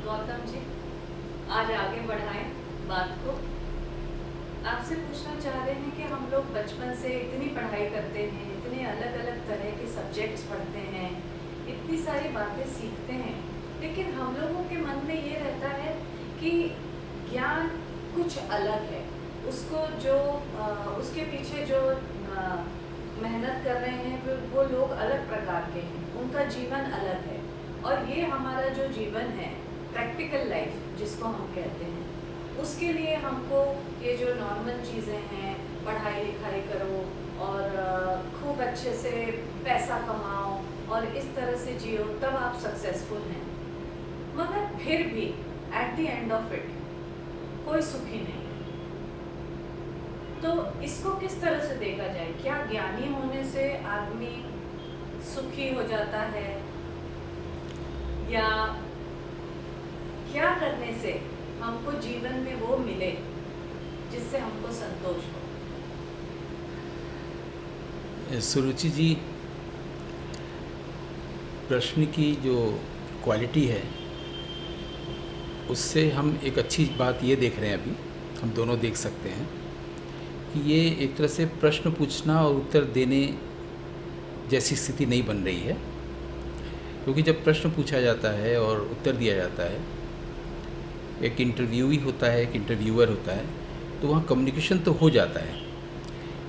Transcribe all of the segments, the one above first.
गौतम जी, आज आगे बढ़ाएं बात को। आपसे पूछना चाह रहे हैं कि हम लोग बचपन से इतनी पढ़ाई करते हैं, इतने अलग अलग तरह के सब्जेक्ट्स पढ़ते हैं, इतनी सारी बातें सीखते हैं, लेकिन हम लोगों के मन में ये रहता है कि ज्ञान कुछ अलग है। उसको जो उसके पीछे जो मेहनत कर रहे हैं वो लोग अलग प्रकार के हैं, उनका जीवन अलग है। और ये हमारा जो जीवन है, प्रैक्टिकल लाइफ जिसको हम कहते हैं, उसके लिए हमको ये जो नॉर्मल चीज़ें हैं, पढ़ाई लिखाई करो और खूब अच्छे से पैसा कमाओ और इस तरह से जियो, तब आप सक्सेसफुल हैं। मगर फिर भी at the end of it कोई सुखी नहीं। तो इसको किस तरह से देखा जाए? क्या ज्ञानी होने से आदमी सुखी हो जाता है, या क्या करने से हमको जीवन में वो मिले जिससे हमको संतोष हो? सुरुचि जी, प्रश्न की जो क्वालिटी है उससे हम एक अच्छी बात ये देख रहे हैं, अभी हम दोनों देख सकते हैं कि ये एक तरह से प्रश्न पूछना और उत्तर देने जैसी स्थिति नहीं बन रही है। क्योंकि जब प्रश्न पूछा जाता है और उत्तर दिया जाता है, एक इंटरव्यूई होता है, एक इंटरव्यूअर होता है, तो वहाँ कम्युनिकेशन तो हो जाता है,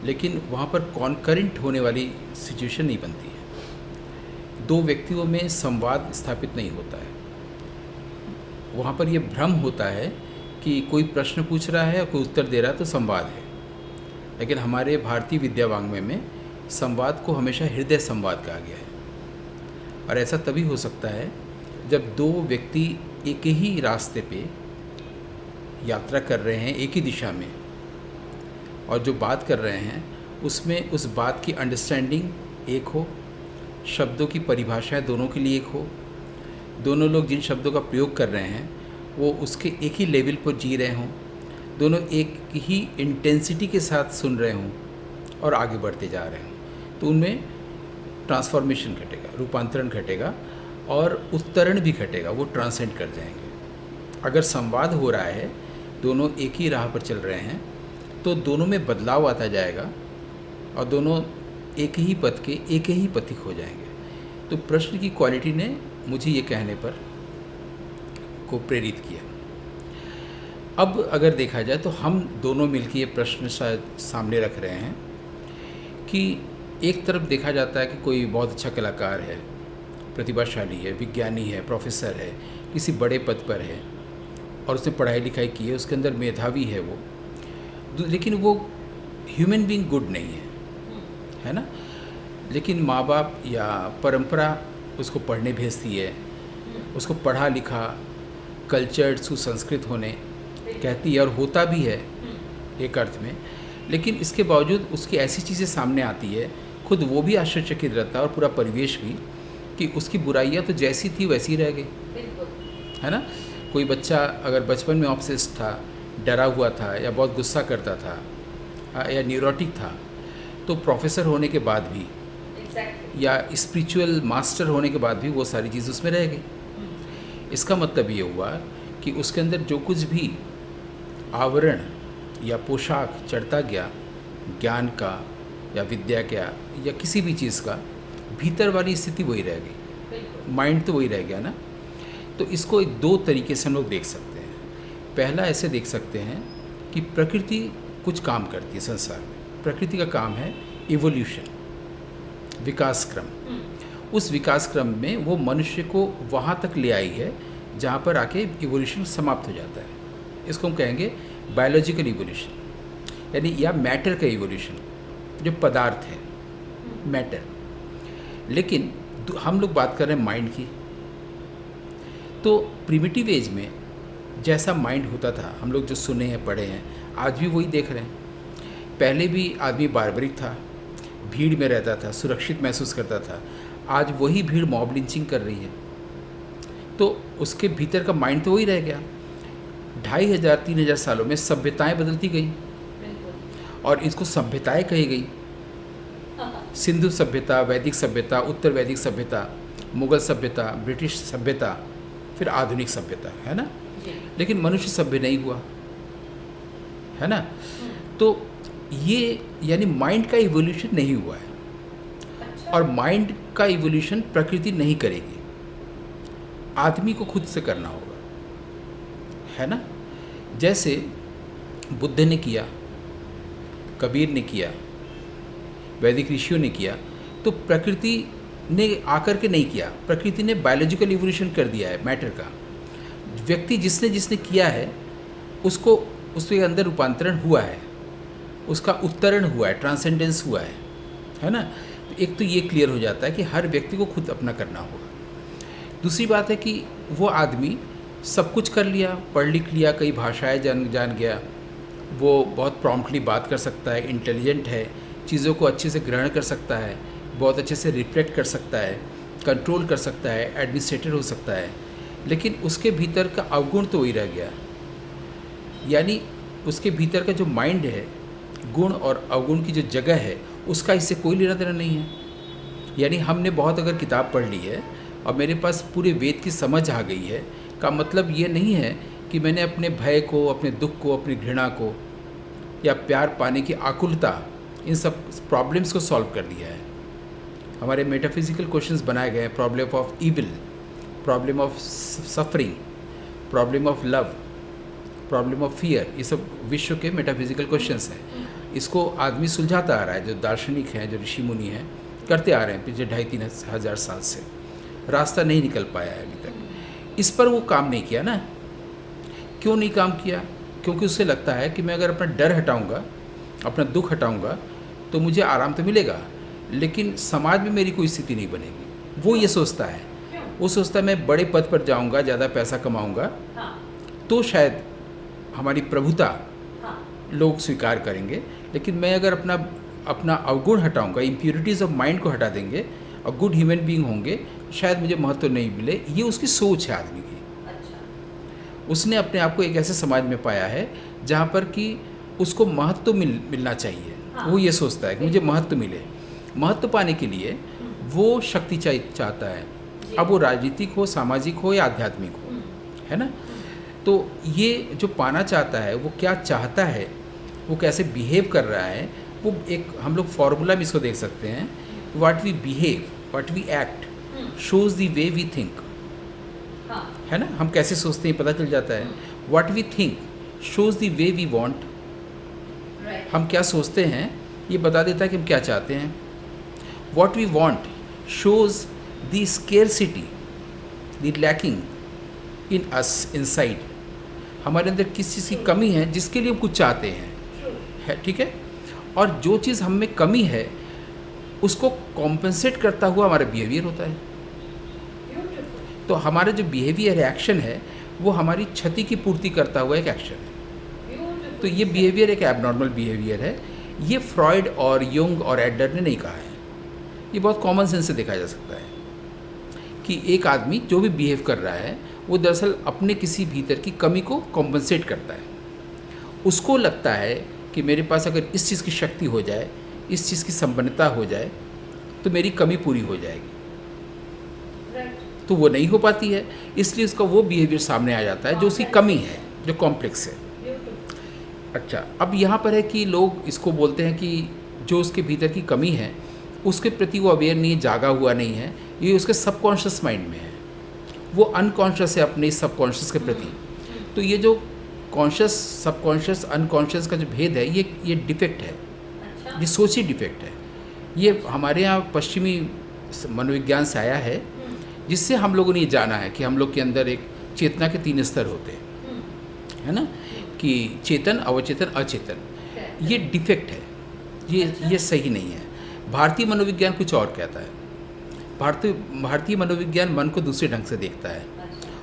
लेकिन वहाँ पर कॉन्करेंट होने वाली सिचुएशन नहीं बनती है। दो व्यक्तियों में संवाद स्थापित नहीं होता है। वहाँ पर ये भ्रम होता है कि कोई प्रश्न पूछ रहा है और कोई उत्तर दे रहा है तो संवाद है। लेकिन हमारे भारतीय विद्या वाङ्मय में संवाद को हमेशा हृदय संवाद कहा गया है। और ऐसा तभी हो सकता है जब दो व्यक्ति एक ही रास्ते पे यात्रा कर रहे हैं, एक ही दिशा में, और जो बात कर रहे हैं उसमें उस बात की अंडरस्टैंडिंग एक हो, शब्दों की परिभाषाएं दोनों के लिए एक हो, दोनों लोग जिन शब्दों का प्रयोग कर रहे हैं वो उसके एक ही लेवल पर जी रहे हों, दोनों एक ही इंटेंसिटी के साथ सुन रहे हों और आगे बढ़ते जा रहे हों, तो उनमें ट्रांसफॉर्मेशन घटेगा, रूपांतरण घटेगा और उत्तरण भी घटेगा, वो ट्रांसेंड कर जाएंगे। अगर संवाद हो रहा है, दोनों एक ही राह पर चल रहे हैं, तो दोनों में बदलाव आता जाएगा और दोनों एक ही पथ के एक ही पथिक हो जाएंगे। तो प्रश्न की क्वालिटी ने मुझे ये कहने पर को प्रेरित किया। अब अगर देखा जाए तो हम दोनों मिलकर ये प्रश्न शायद सामने रख रहे हैं कि एक तरफ देखा जाता है कि कोई बहुत अच्छा कलाकार है, प्रतिभाशाली है, विज्ञानी है, प्रोफेसर है, किसी बड़े पद पर है और उसने पढ़ाई लिखाई की है, उसके अंदर मेधावी है वो, लेकिन वो ह्यूमन बीइंग गुड नहीं है ना। लेकिन माँ बाप या परंपरा उसको पढ़ने भेजती है, उसको पढ़ा लिखा, कल्चर्ड, सुसंस्कृत होने कहती है, और होता भी है एक अर्थ में। लेकिन इसके बावजूद उसकी ऐसी चीज़ें सामने आती है, खुद वो भी आश्चर्यचकित रहता है और पूरा परिवेश भी, कि उसकी बुराइयाँ तो जैसी थी वैसी रह गई, है ना। कोई बच्चा अगर बचपन में ऑब्सेस्ड था, डरा हुआ था या बहुत गुस्सा करता था या न्यूरोटिक था, तो प्रोफेसर होने के बाद भी या स्पिरिचुअल मास्टर होने के बाद भी वो सारी चीज़ उसमें रह गई। इसका मतलब ये हुआ कि उसके अंदर जो कुछ भी आवरण या पोशाक चढ़ता गया, ज्ञान का या विद्या का या किसी भी चीज़ का, भीतर वाली स्थिति वही रह गई, माइंड तो वही रह गया ना। तो इसको एक दो तरीके से हम लोग देख सकते हैं। पहला ऐसे देख सकते हैं कि प्रकृति कुछ काम करती है संसार में। प्रकृति का काम है इवोल्यूशन, विकास क्रम। उस विकास क्रम में वो मनुष्य को वहाँ तक ले आई है जहाँ पर आके इवोल्यूशन समाप्त हो जाता है। इसको हम कहेंगे बायोलॉजिकल इवोल्यूशन, यानी या मैटर का इवोल्यूशन, जो पदार्थ है, मैटर। लेकिन हम लोग बात कर रहे हैं माइंड की। तो प्रिमिटिव एज में जैसा माइंड होता था, हम लोग जो सुने हैं, पढ़े हैं, आज भी वही देख रहे हैं। पहले भी आदमी बार्बरिक था, भीड़ में रहता था, सुरक्षित महसूस करता था। आज वही भीड़ मॉब लिंचिंग कर रही है, तो उसके भीतर का माइंड तो वही रह गया। 2500-3000 सालों में सभ्यताएं बदलती गई और इसको सभ्यताएं कही गई। सिंधु सभ्यता, वैदिक सभ्यता, उत्तर वैदिक सभ्यता, मुगल सभ्यता, ब्रिटिश सभ्यता, फिर आधुनिक सभ्यता, है ना। जी। लेकिन मनुष्य सभ्य नहीं हुआ, है ना। तो ये यानी माइंड का इवोल्यूशन नहीं हुआ है, अच्छा। और माइंड का इवोल्यूशन प्रकृति नहीं करेगी, आदमी को खुद से करना होगा, है ना। जैसे बुद्ध ने किया, कबीर ने किया, वैदिक ऋषियों ने किया, तो प्रकृति ने आकर के नहीं किया, प्रकृति ने बायोलॉजिकल इवोल्यूशन कर दिया है मैटर का। व्यक्ति जिसने जिसने किया है उसको उसके अंदर रूपांतरण हुआ है, उसका उत्तरण हुआ है, ट्रांसेंडेंस हुआ है ना। तो एक तो ये क्लियर हो जाता है कि हर व्यक्ति को खुद अपना करना होगा। दूसरी बात है कि वो आदमी सब कुछ कर लिया, पढ़ लिख लिया, कई भाषाएं जान गया, वो बहुत प्रॉम्प्टली बात कर सकता है, इंटेलिजेंट है, चीज़ों को अच्छे से ग्रहण कर सकता है, बहुत अच्छे से रिफ्लेक्ट कर सकता है, कंट्रोल कर सकता है, एडमिनिस्ट्रेटर हो सकता है, लेकिन उसके भीतर का अवगुण तो वही रह गया। यानी उसके भीतर का जो माइंड है, गुण और अवगुण की जो जगह है, उसका इससे कोई लेना देना नहीं है। यानी हमने बहुत अगर किताब पढ़ ली है और मेरे पास पूरे वेद की समझ आ गई है, का मतलब ये नहीं है कि मैंने अपने भय को, अपने दुख को, अपनी घृणा को या प्यार पाने की आकुलता, इन सब प्रॉब्लम्स को सॉल्व कर दिया है। हमारे मेटाफिजिकल क्वेश्चंस बनाए गए हैं, problem of evil, problem of suffering, problem of love, problem of fear, ये सब विश्व के मेटाफिजिकल क्वेश्चंस हैं। इसको आदमी सुलझाता आ रहा है, जो दार्शनिक हैं, जो ऋषि मुनि हैं, करते आ रहे हैं पिछले 2,500 3 हज़ार साल से। रास्ता नहीं निकल पाया है अभी तक। इस पर वो काम नहीं किया ना। क्यों नहीं काम किया? क्योंकि उससे लगता है कि मैं अगर अपना डर हटाऊंगा, अपना दुख हटाऊंगा, तो मुझे आराम तो मिलेगा, लेकिन समाज में मेरी कोई स्थिति नहीं बनेगी। वो ये सोचता है, वो सोचता है मैं बड़े पद पर जाऊंगा, ज़्यादा पैसा कमाऊंगा, तो शायद हमारी प्रभुता लोग स्वीकार करेंगे। लेकिन मैं अगर अपना अवगुण हटाऊंगा, इम्प्योरिटीज़ ऑफ माइंड को हटा देंगे और गुड ह्यूमन बीइंग होंगे, शायद मुझे महत्व नहीं मिले। ये उसकी सोच है आदमी की। अच्छा। उसने अपने आप को एक ऐसे समाज में पाया है जहाँ पर कि उसको महत्व मिलना चाहिए। वो ये सोचता है कि मुझे महत्व मिले। महत्व पाने के लिए वो शक्ति चाहता है, अब वो राजनीतिक हो, सामाजिक हो या आध्यात्मिक हो, है ना। तो ये जो पाना चाहता है, वो क्या चाहता है, वो कैसे बिहेव कर रहा है, वो एक हम लोग फॉर्मूला में इसको देख सकते हैं। What we behave, what we act shows the way we think, है ना। हम कैसे सोचते हैं पता चल जाता है। What we think shows the way we want, हम क्या सोचते हैं ये बता देता है कि हम क्या चाहते हैं। What we want shows the scarcity, the lacking in us, inside, हमारे अंदर किस चीज़ की कमी है जिसके लिए हम कुछ चाहते हैं, है, ठीक है। और जो चीज़ हम में कमी है उसको कॉम्पेंसेट करता हुआ हमारा बिहेवियर होता है। तो हमारा जो बिहेवियर एक्शन है वो हमारी क्षति की पूर्ति करता हुआ एक एक्शन है। तो ये बिहेवियर एक एबनॉर्मल बिहेवियर है। ये फ्रॉइड और युंग और एडलर ने नहीं कहा है, ये बहुत कॉमन सेंस से देखा जा सकता है कि एक आदमी जो भी बिहेव कर रहा है वो दरअसल अपने किसी भीतर की कमी को कॉम्पेंसेट करता है। उसको लगता है कि मेरे पास अगर इस चीज़ की शक्ति हो जाए, इस चीज़ की संपन्नता हो जाए, तो मेरी कमी पूरी हो जाएगी। तो वो नहीं हो पाती है, इसलिए उसका वो बिहेवियर सामने आ जाता है जो उसकी कमी है, जो कॉम्प्लेक्स है। अच्छा, अब यहाँ पर है कि लोग इसको बोलते हैं कि जो उसके भीतर की कमी है उसके प्रति वो अवेयर नहीं है, जागा हुआ नहीं है, ये उसके सबकॉन्शियस माइंड में है, वो अनकॉन्शियस है अपने सबकॉन्शियस के प्रति। तो ये जो कॉन्शियस, सबकॉन्शियस, अनकॉन्शियस का जो भेद है, ये डिफेक्ट है। ये सोची डिफेक्ट है। ये हमारे यहाँ पश्चिमी मनोविज्ञान से आया है, जिससे हम लोगों ने ये जाना है कि हम लोग के अंदर एक चेतना के 3 स्तर होते हैं, है ना, कि चेतन, अवचेतन, अचेतन। ये डिफेक्ट है, ये सही नहीं है। भारतीय मनोविज्ञान कुछ और कहता है। भारतीय मनोविज्ञान मन को दूसरे ढंग से देखता है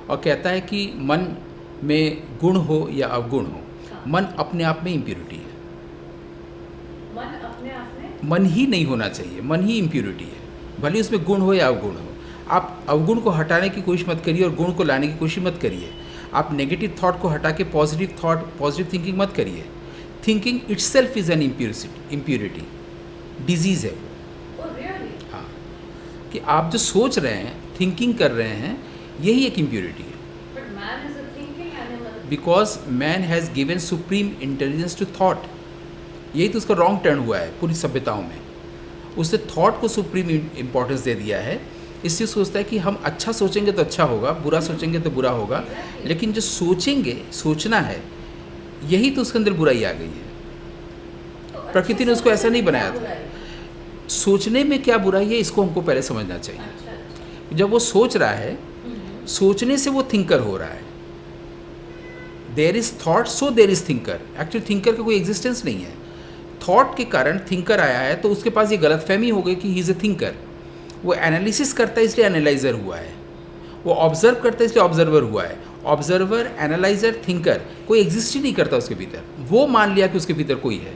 और कहता है कि मन में गुण हो या अवगुण हो, मन अपने आप में इम्प्योरिटी है। मन अपने आप में मन ही नहीं होना चाहिए, मन ही इम्प्योरिटी है, भले उसमें गुण हो या अवगुण हो। आप अवगुण को हटाने की कोशिश मत करिए और गुण को लाने की कोशिश मत करिए। आप नेगेटिव थॉट को हटा के पॉजिटिव थॉट, पॉजिटिव थिंकिंग मत करिए। Thinking itself is an impurity, disease है वो। हाँ, कि आप जो सोच रहे हैं, थिंकिंग कर रहे हैं, यही एक इम्प्योरिटी है। Because man has given supreme intelligence to thought. यही तो उसका रॉन्ग टर्न हुआ है पूरी सभ्यताओं में। उसने थॉट को सुप्रीम इम्पोर्टेंस दे दिया है। इससे सोचता है कि हम अच्छा सोचेंगे तो अच्छा होगा, बुरा सोचेंगे तो बुरा होगा। लेकिन जो सोचेंगे, सोचना है, यही तो उसके अंदर बुराई आ गई है। प्रकृति ने उसको ऐसा नहीं बनाया था। सोचने में क्या बुराई है, इसको हमको पहले समझना चाहिए। जब वो सोच रहा है, सोचने से वो थिंकर हो रहा है। There is thought so there is thinker. Actually thinker का कोई एग्जिस्टेंस नहीं है। थॉट के कारण थिंकर आया है, तो उसके पास ये गलतफहमी हो गई कि ही इज़ ए थिंकर। वो एनालिसिस करता है इसलिए एनालाइजर हुआ है, वो ऑब्जर्व करता है इसलिए ऑब्जर्वर हुआ है। ऑब्जर्वर, एनालाइजर, थिंकर कोई एग्जिस्ट ही नहीं करता उसके भीतर। वो मान लिया कि उसके भीतर कोई है,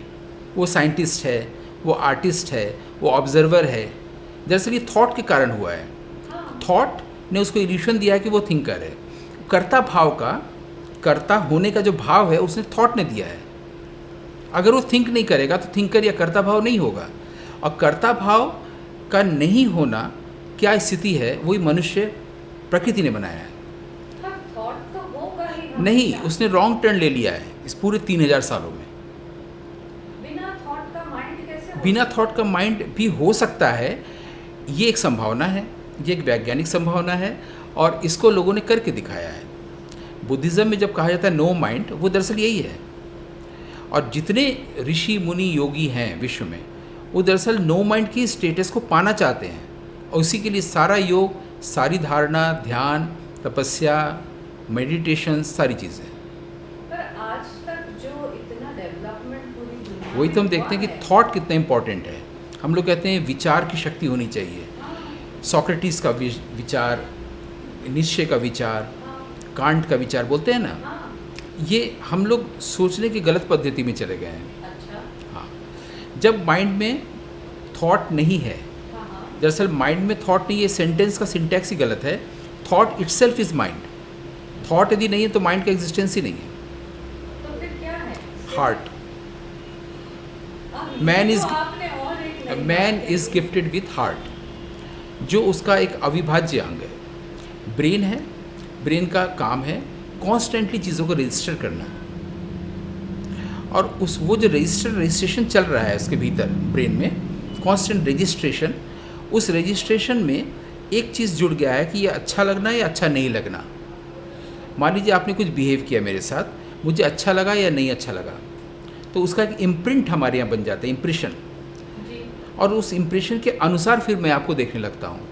वो साइंटिस्ट है, वो आर्टिस्ट है, वो ऑब्जर्वर है। दरअसल ये थॉट के कारण हुआ है। थॉट ने उसको इल्यूशन दिया है कि वो थिंकर है। कर्ता भाव का, कर्ता होने का जो भाव है उसने थॉट ने दिया है। अगर वो थिंक नहीं करेगा तो थिंकर या कर्ता भाव नहीं होगा। और कर्ता भाव का नहीं होना क्या स्थिति है, वही मनुष्य प्रकृति ने बनाया है। थॉट तो होगा ही नहीं, उसने रॉन्ग टर्न ले लिया है इस पूरे 3000 सालों में। बिना थॉट का माइंड कैसे हो? बिना थॉट का माइंड भी हो सकता है, ये एक संभावना है, ये एक वैज्ञानिक संभावना है, और इसको लोगों ने करके दिखाया है। बुद्धिज़्म में जब कहा जाता है नो माइंड, वो दरअसल यही है। और जितने ऋषि मुनि योगी हैं विश्व में, वो दरअसल नो माइंड की स्टेटस को पाना चाहते हैं, और उसी के लिए सारा योग, सारी धारणा, ध्यान, तपस्या, मेडिटेशन, सारी चीज़ें। पर आज तक जो इतना डेवलपमेंट पूरी दुनिया वही में तो हम हुआ देखते हैं कि है, थॉट कितना इम्पोर्टेंट है। हम लोग कहते हैं विचार की शक्ति होनी चाहिए। सोक्रेटिस का विचार, निश्चय का विचार, कांट का विचार बोलते हैं ना, हाँ, ये हम लोग सोचने की गलत पद्धति में चले गए हैं। अच्छा, हाँ, जब माइंड में थॉट नहीं है, हाँ, हाँ, दरअसल माइंड में थॉट नहीं है, सेंटेंस का सिंटैक्स ही गलत है। Thought itself is mind. Thought यदि नहीं है तो माइंड का एग्जिस्टेंस ही नहीं है। तो फिर क्या है? हार्ट। अब Man ये is- तो आपने और एक नई मैन बात इज कही। गिफ्टेड विथ हार्ट, जो उसका एक अविभाज्य अंग है। ब्रेन है, ब्रेन का काम है कॉन्स्टेंटली चीज़ों को रजिस्टर करना। और उस वो जो रजिस्ट्रेशन चल रहा है उसके भीतर ब्रेन में, कांस्टेंट रजिस्ट्रेशन, उस रजिस्ट्रेशन में एक चीज़ जुड़ गया है कि ये अच्छा लगना या अच्छा नहीं लगना। मान लीजिए आपने कुछ बिहेव किया मेरे साथ, मुझे अच्छा लगा या नहीं अच्छा लगा, तो उसका एक इम्प्रिंट हमारे यहाँ बन जाता है, इम्प्रेशन। जी, और उस इम्प्रेशन के अनुसार फिर मैं आपको देखने लगता हूँ।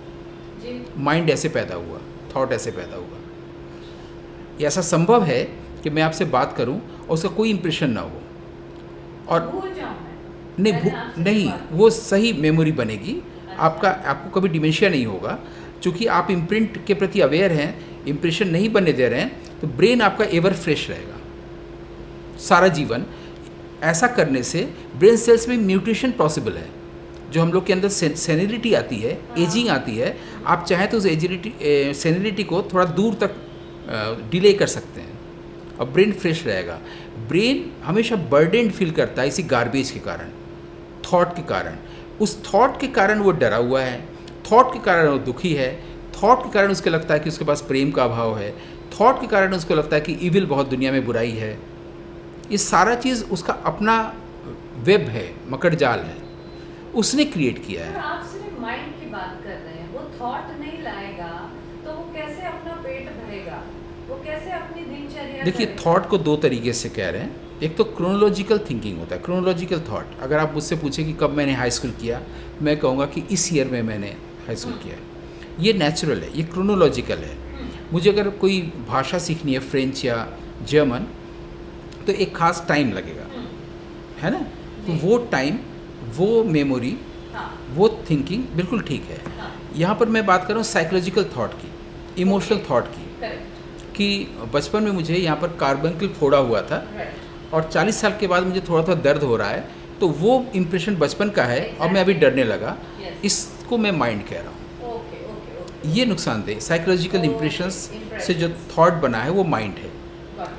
जी, माइंड ऐसे पैदा हुआ, थॉट ऐसे पैदा हुआ। ये ऐसा संभव है कि मैं आपसे बात करूं और उसका कोई इम्प्रेशन ना हो, और भूल जाऊं मैं। नहीं मैंने आपसे नहीं, बात की। वो सही मेमोरी बनेगी। आपको कभी डिमेंशिया नहीं होगा, क्योंकि आप इम्प्रिंट के प्रति अवेयर हैं, इम्प्रेशन नहीं बनने दे रहे हैं, तो ब्रेन आपका एवर फ्रेश रहेगा सारा जीवन। ऐसा करने से ब्रेन सेल्स में म्यूटेशन पॉसिबल है। जो हम लोग के अंदर सेनिलिटी आती है, एजिंग आती है, आप चाहें तो उस सेनिलिटी को थोड़ा दूर तक डिले कर सकते हैं, और ब्रेन फ्रेश रहेगा। ब्रेन हमेशा बर्डन फील करता है इसी गार्बेज के कारण, थॉट के कारण। उस थॉट के कारण वो डरा हुआ है, थॉट के कारण वो दुखी है, थॉट के कारण उसको लगता है कि उसके पास प्रेम का अभाव है, थॉट के कारण उसको लगता है कि इविल बहुत दुनिया में बुराई है। ये सारा चीज़ उसका अपना वेब है, मकड़ जाल है, उसने क्रिएट किया पर है। आप सिर्फ माइंड की बात कर रहे हैं, वो थॉट नहीं लाएगा तो वो कैसे अपना पेट भरेगा, वो कैसे अपनी दिनचर्या देखिए, करेगा? थॉट को दो तरीके से कह रहे हैं। एक तो क्रोनोलॉजिकल थिंकिंग होता है, क्रोनोलॉजिकल थॉट। अगर आप मुझसे पूछें कि कब मैंने हाई स्कूल किया, मैं कहूँगा कि इस ईयर में मैंने हाई स्कूल किया है। ये नेचुरल है, ये क्रोनोलॉजिकल है। मुझे अगर कोई भाषा सीखनी है, फ्रेंच या जर्मन, तो एक ख़ास टाइम लगेगा, है ना। तो जी। वो टाइम, वो मेमोरी, हाँ, वो थिंकिंग बिल्कुल ठीक है। हाँ, यहाँ पर मैं बात कर रहा हूँ साइकोलॉजिकल थॉट की, इमोशनल थॉट की। करेक्ट, कि बचपन में मुझे यहाँ पर कार्बंकल फोड़ा हुआ था, राइट, और 40 साल के बाद मुझे थोड़ा थोड़ा दर्द हो रहा है, तो वो इम्प्रेशन बचपन का है, और मैं अभी डरने लगा। यस, इसको मैं माइंड कह रहा हूँ। ओके, ओके, ओके, ये नुकसानदेह साइकोलॉजिकल Okay, इम्प्रेशंस impressions. से जो थॉट बना है वो माइंड है। Got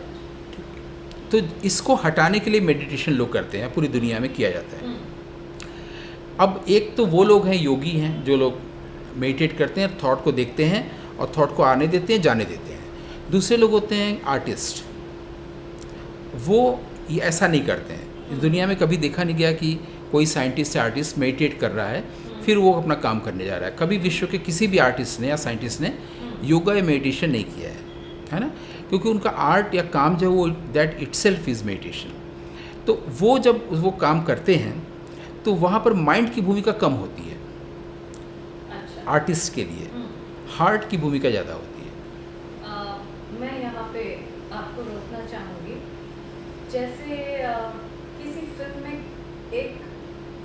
it. तो इसको हटाने के लिए मेडिटेशन लोग करते हैं, पूरी दुनिया में किया जाता है। अब एक तो वो लोग हैं, योगी हैं, जो लोग मेडिटेट करते हैं, थॉट को देखते हैं और थॉट को आने देते हैं, जाने देते हैं। दूसरे लोग होते हैं आर्टिस्ट, वो ये ऐसा नहीं करते हैं। इस दुनिया में कभी देखा नहीं गया कि कोई साइंटिस्ट या आर्टिस्ट मेडिटेट कर रहा है फिर वो अपना काम करने जा रहा है। कभी विश्व के किसी भी आर्टिस्ट ने या साइंटिस्ट ने योगा या मेडिटेशन नहीं किया है ना, क्योंकि उनका आर्ट या काम जो है वो दैट इटसेल्फ इज़ मेडिटेशन। तो वो जब वो काम करते हैं तो वहाँ पर माइंड की भूमिका कम होती है अच्छा। आर्टिस्ट के लिए, हार्ट की भूमिका ज़्यादा होती है। मैं यहाँ पे आपको रोकना चाहूँगी। जैसे किसी फिल्म में एक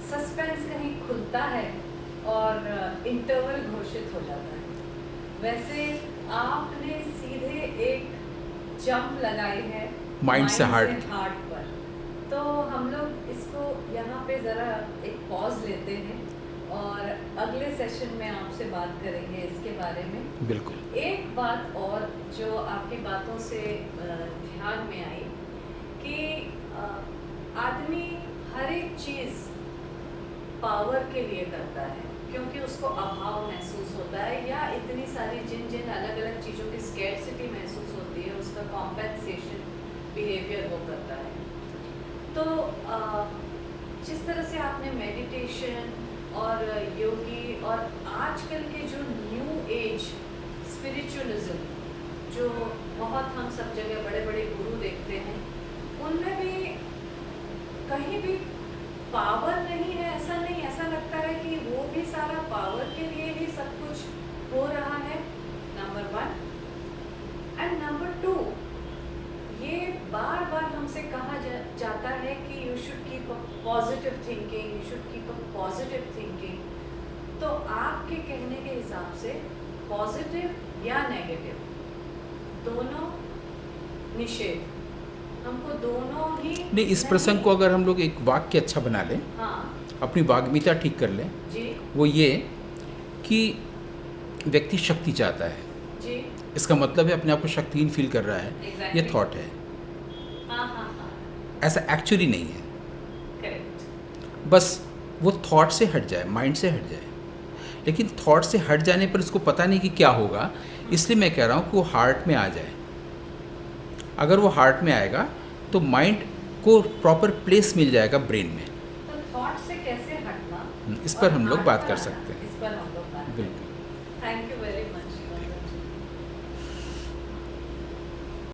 सस्पेंस कहीं खुलता है और इंटरवल घोषित हो जाता है, वैसे आपने सीधे एक जंप लगाई है माइंड से हार्ट पर। तो हम लोग इसको यहाँ पे ज़रा एक पॉज लेते हैं और अगले सेशन में आपसे बात करेंगे इसके बारे में। बिल्कुल। एक बात और जो आपकी बातों से ध्यान में आई कि आदमी हर एक चीज़ पावर के लिए करता है क्योंकि उसको अभाव महसूस होता है या इतनी सारी जिन जिन अलग अलग चीज़ों की स्कैर्सिटी महसूस होती है उसका कॉम्पेंसेशन बिहेवियर वो करता है। तो जिस तरह से आपने मेडिटेशन और योगी और आजकल के जो न्यू एज स्पिरिचुअलिज्म जो बहुत हम सब जगह बड़े बड़े गुरु देखते हैं, उनमें भी कहीं भी पावर नहीं है, ऐसा नहीं। ऐसा लगता है कि वो भी सारा पावर के लिए ही सब कुछ हो रहा है, नंबर 1। एंड नंबर 2, ये बार बार हमसे कहा जाता है कि you should keep a positive thinking, you should keep a positive thinking. तो आपके कहने के हिसाब से पॉजिटिव या नेगेटिव दोनों निषेध, हमको दोनों ही नहीं। इस प्रसंग को अगर हम लोग एक वाक्य अच्छा बना लें, हाँ अपनी वाग्मिता ठीक कर लें, जी वो ये कि व्यक्ति शक्ति चाहता है, जी इसका मतलब है अपने आप को शक्तिहीन फील कर रहा है, Exactly. ये थॉट है। हाँ हाँ हाँ ऐसा एक्चुअली नहीं है, करेक्ट। बस वो थॉट से हट जाए, माइंड से हट जाए। लेकिन थॉट से हट जाने पर उसको पता नहीं कि क्या होगा, इसलिए मैं कह रहा हूँ कि वो हार्ट में आ जाए। अगर वो हार्ट में आएगा तो माइंड को प्रॉपर प्लेस मिल जाएगा ब्रेन में। तो थॉट से कैसे हटना, इस पर और हम लोग heart बात पर कर आना, सकते हैं। इस पर हम लोग बात बिल्कुल। Thank you.